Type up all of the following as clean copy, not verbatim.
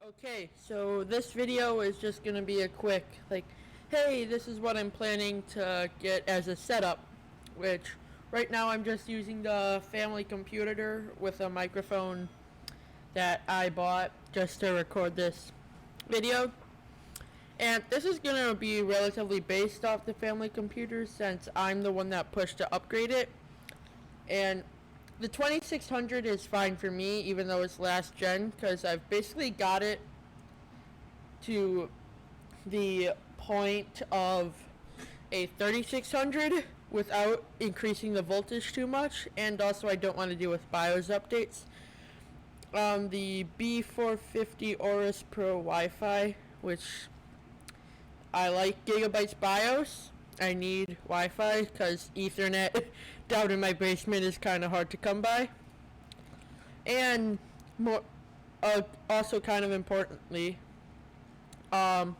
Okay, so this video is just gonna be a quick, hey, this is what I'm planning to get as a setup, which right now I'm just using the family computer with a microphone that I bought just to record this video. And this is gonna be relatively based off the family computer since I'm the one that pushed to upgrade it. And the 2600 is fine for me, even though it's last gen, because I've basically got it to the point of a 3600 without increasing the voltage too much, and also I don't want to deal with BIOS updates. The B450 Aorus Pro Wi-Fi, which I like gigabytes BIOS. I need Wi-Fi because Ethernet down in my basement is kind of hard to come by. And more, also kind of importantly, there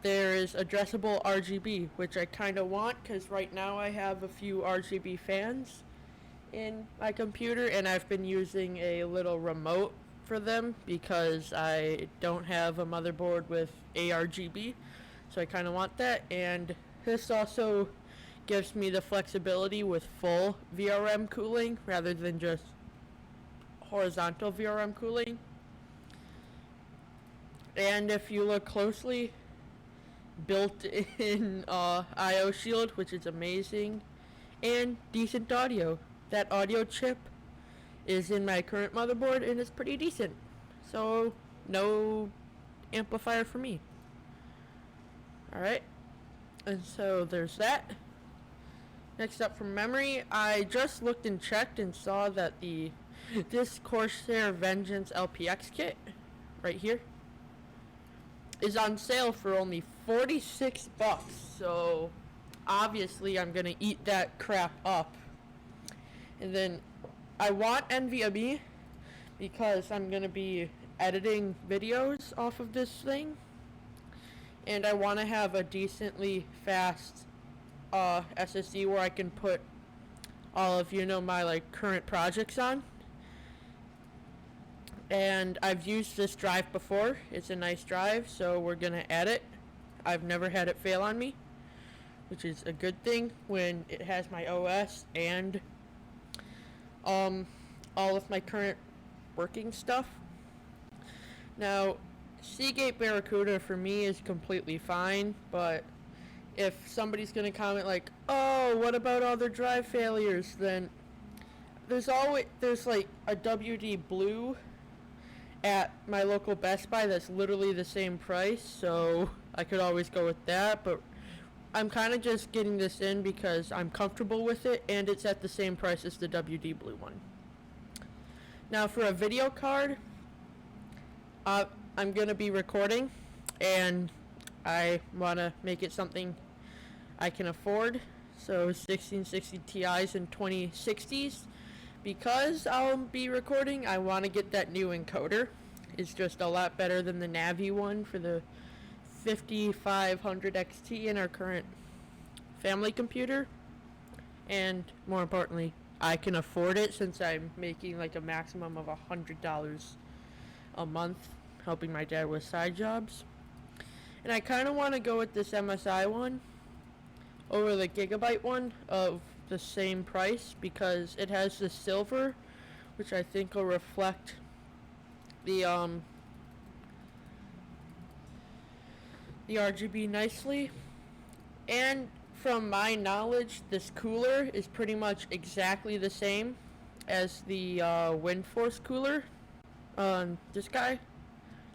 is addressable RGB, which I kind of want because right now I have a few RGB fans in my computer, and I've been using a little remote for them because I don't have a motherboard with ARGB. So I kind of want that, and this also gives me the flexibility with full VRM cooling rather than just horizontal VRM cooling. And if you look closely, built-in IO shield, which is amazing, and decent audio. That audio chip is in my current motherboard and it's pretty decent, so no amplifier for me. Alright, and so there's that. Next up, from memory, I just looked and checked and saw that this Corsair Vengeance LPX kit right here is on sale for only $46, so obviously I'm gonna eat that crap up. And then I want NVMe because I'm gonna be editing videos off of this thing, and I want to have a decently fast SSD where I can put all of my current projects on. And I've used this drive before. It's a nice drive, so we're gonna add it. I've never had it fail on me, which is a good thing when it has my OS and all of my current working stuff. Now, Seagate Barracuda for me is completely fine, but if somebody's gonna comment like, oh, what about all their drive failures, then there's like a WD Blue at my local Best Buy that's literally the same price, so I could always go with that. But I'm kind of just getting this in because I'm comfortable with it, and it's at the same price as the WD Blue one. Now for a video card, I'm going to be recording, and I want to make it something I can afford, so 1660 Ti's and 2060s. Because I'll be recording, I want to get that new encoder. It's just a lot better than the Navi one for the 5500 XT in our current family computer. And more importantly, I can afford it since I'm making like a maximum of $100 a month helping my dad with side jobs. And I kind of want to go with this MSI one over the Gigabyte one of the same price because it has the silver, which I think will reflect the RGB nicely. And from my knowledge, this cooler is pretty much exactly the same as the WindForce cooler on this guy,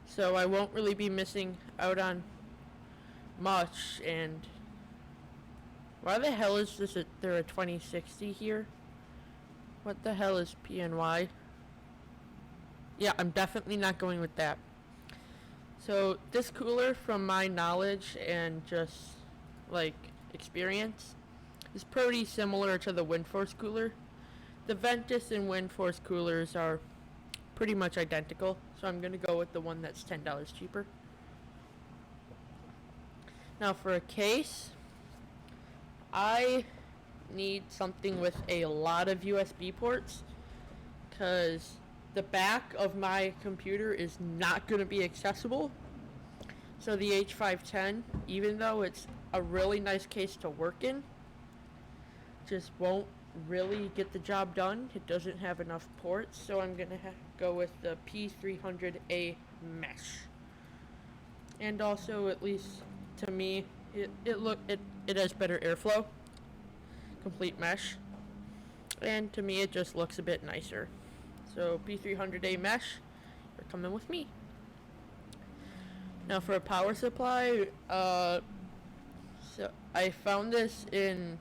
so I won't really be missing out on much. And why the hell is there a 2060 here? What the hell is PNY? Yeah, I'm definitely not going with that. So this cooler, from my knowledge and just experience, is pretty similar to the WindForce cooler. The Ventus and WindForce coolers are pretty much identical, so I'm going to go with the one that's $10 cheaper. Now for a case, I need something with a lot of USB ports because the back of my computer is not going to be accessible. So the H510, even though it's a really nice case to work in, just won't really get the job done. It doesn't have enough ports, so I'm going to go with the P300A mesh. And also, at least to me, it has better airflow, complete mesh, and to me it just looks a bit nicer. So P300A mesh, you're coming with me. Now for a power supply, so I found this in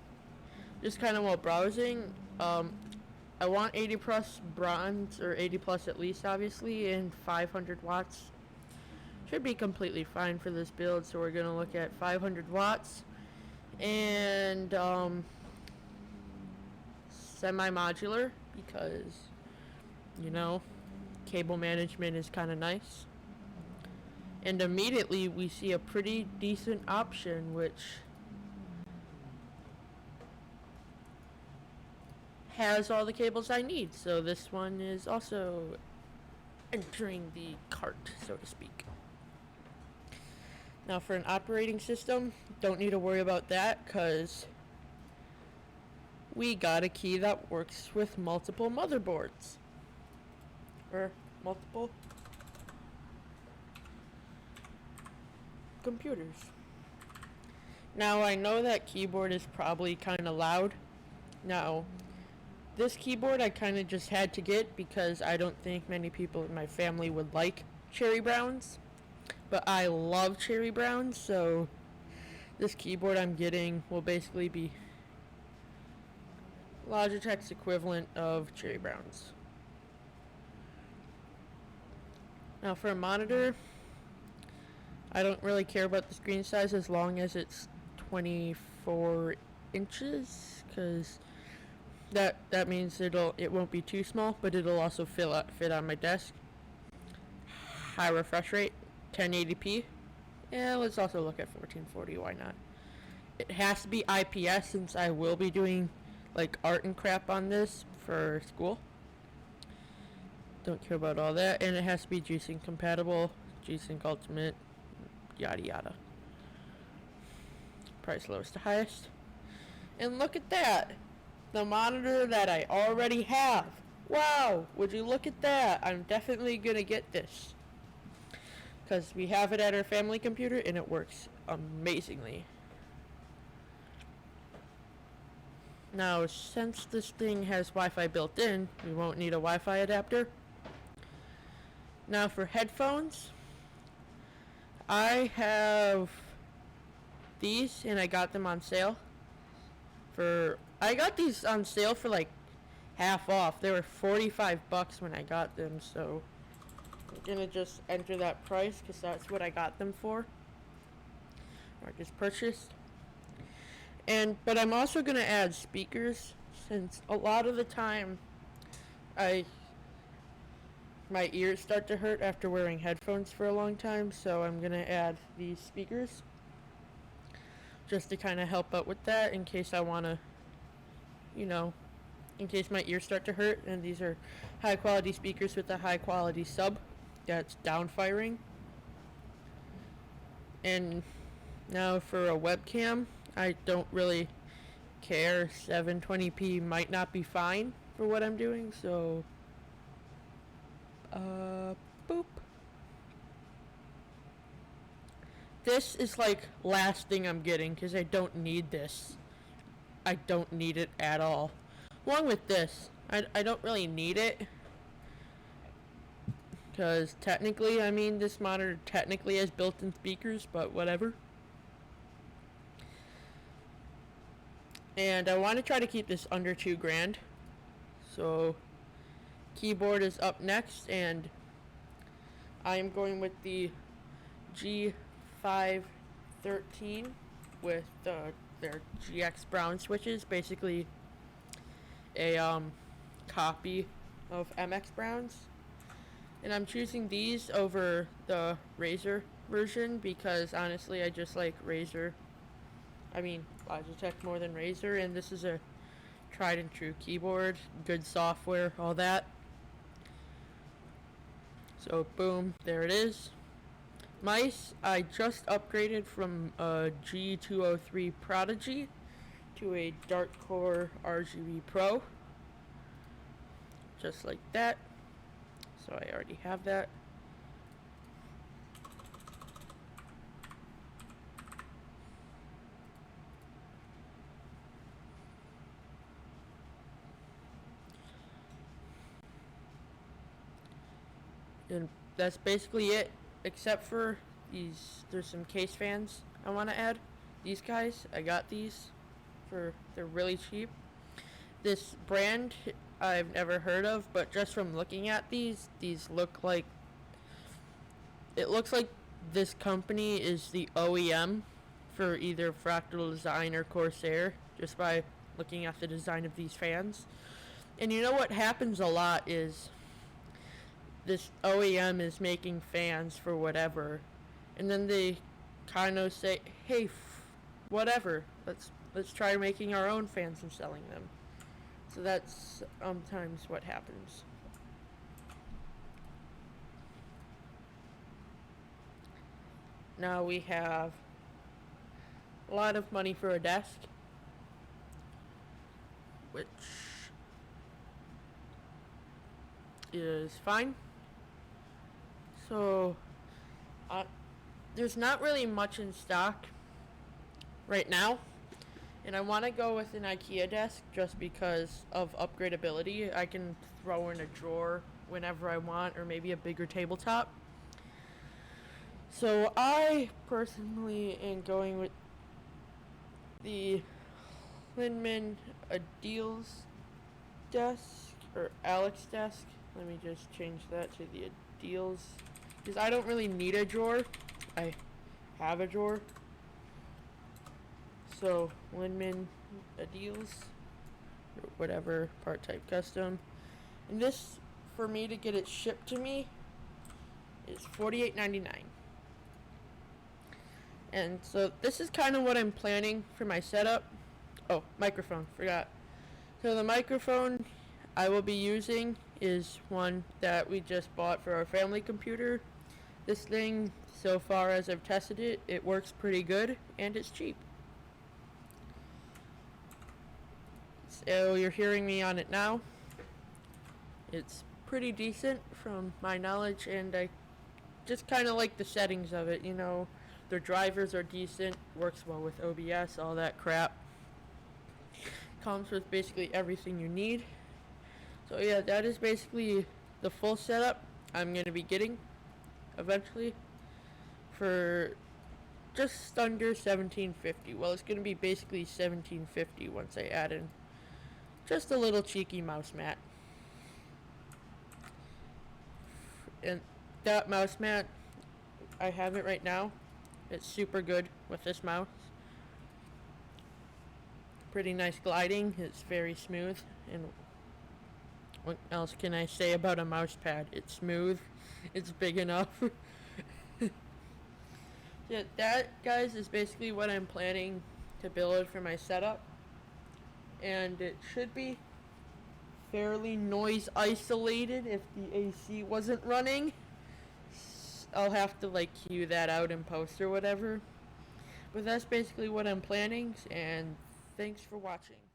just kind of while browsing. I want 80 plus bronze, or 80 plus at least, obviously, and 500 watts. Should be completely fine for this build, so we're gonna look at 500 watts and semi-modular, because you know, cable management is kind of nice. And immediately we see a pretty decent option, which has all the cables I need. So this one is also entering the cart, so to speak. Now for an operating system, don't need to worry about that, because we got a key that works with multiple motherboards. Or multiple computers. Now I know that keyboard is probably kind of loud. Now this keyboard I kind of just had to get because I don't think many people in my family would like Cherry Browns, but I love Cherry Browns, so this keyboard I'm getting will basically be Logitech's equivalent of Cherry Browns. Now for a monitor, I don't really care about the screen size as long as it's 24 inches, because that means it won't be too small, but it'll also fit on my desk. High refresh rate, 1080p. Yeah, let's also look at 1440, why not? It has to be IPS, since I will be doing like art and crap on this for school. Don't care about all that, and it has to be G-Sync compatible, G-Sync Ultimate, yada yada. Price lowest to highest. And look at that! The monitor that I already have. Wow! Would you look at that? I'm definitely gonna get this, because we have it at our family computer and it works amazingly. Now, since this thing has Wi-Fi built in, we won't need a Wi-Fi adapter. Now for headphones, I have these, and I got them on sale. I got these on sale for like half off. They were 45 bucks when I got them, so I'm gonna just enter that price because that's what I got them for, or just purchased. But I'm also gonna add speakers, since a lot of the time my ears start to hurt after wearing headphones for a long time, so I'm gonna add these speakers just to kind of help out with that, in case I want to, in case my ears start to hurt. And these are high quality speakers with a high quality sub that's downfiring. And now for a webcam, I don't really care. 720p might not be fine for what I'm doing, so boop. This is like last thing I'm getting, because I don't need this. I don't need it at all. Along with this, I don't really need it, because technically, this monitor technically has built-in speakers, but whatever. And I want to try to keep this under $2,000. So keyboard is up next, and I am going with the G513 with their GX Brown switches, basically a copy of MX Browns. And I'm choosing these over the Razer version because honestly I just like Logitech more than Razer, and this is a tried and true keyboard, good software, all that. So boom, there it is. Mice, I just upgraded from a G203 Prodigy to a Darkcore RGB Pro. Just like that. So I already have that. And that's basically it, except for these. There's some case fans I want to add. These guys, I got these they're really cheap. This brand I've never heard of, but just from looking at these look like, it looks like this company is the OEM for either Fractal Design or Corsair, just by looking at the design of these fans. And you know what happens a lot is this OEM is making fans for whatever, and then they kind of say, "Hey, whatever, let's try making our own fans and selling them." So that's sometimes what happens. Now we have a lot of money for a desk, which is fine. So there's not really much in stock right now, and I want to go with an IKEA desk just because of upgradability. I can throw in a drawer whenever I want, or maybe a bigger tabletop. So I personally am going with the Lindemann Ideals desk, or Alex desk. Let me just change that to the Ideals, because I don't really need a drawer. I have a drawer. So Lindemann Ideals, or whatever, part type custom. And this, for me to get it shipped to me, is $48.99. And so this is kind of what I'm planning for my setup. Oh, microphone, forgot. So the microphone I will be using is one that we just bought for our family computer. This thing, so far as I've tested it, it works pretty good and it's cheap. So you're hearing me on it now. It's pretty decent from my knowledge, and I just kind of like the settings of it, you know. Their drivers are decent, works well with OBS, all that crap. Comes with basically everything you need. So yeah, that is basically the full setup I'm going to be getting eventually for just under $17.50. Well, it's going to be basically $17.50 once I add in just a little cheeky mouse mat. And that mouse mat, I have it right now. It's super good with this mouse. Pretty nice gliding. It's very smooth. And what else can I say about a mouse pad? It's smooth. It's big enough. Yeah, that, guys, is basically what I'm planning to build for my setup. And it should be fairly noise isolated if the AC wasn't running. I'll have to like cue that out in post or whatever. But that's basically what I'm planning, and thanks for watching.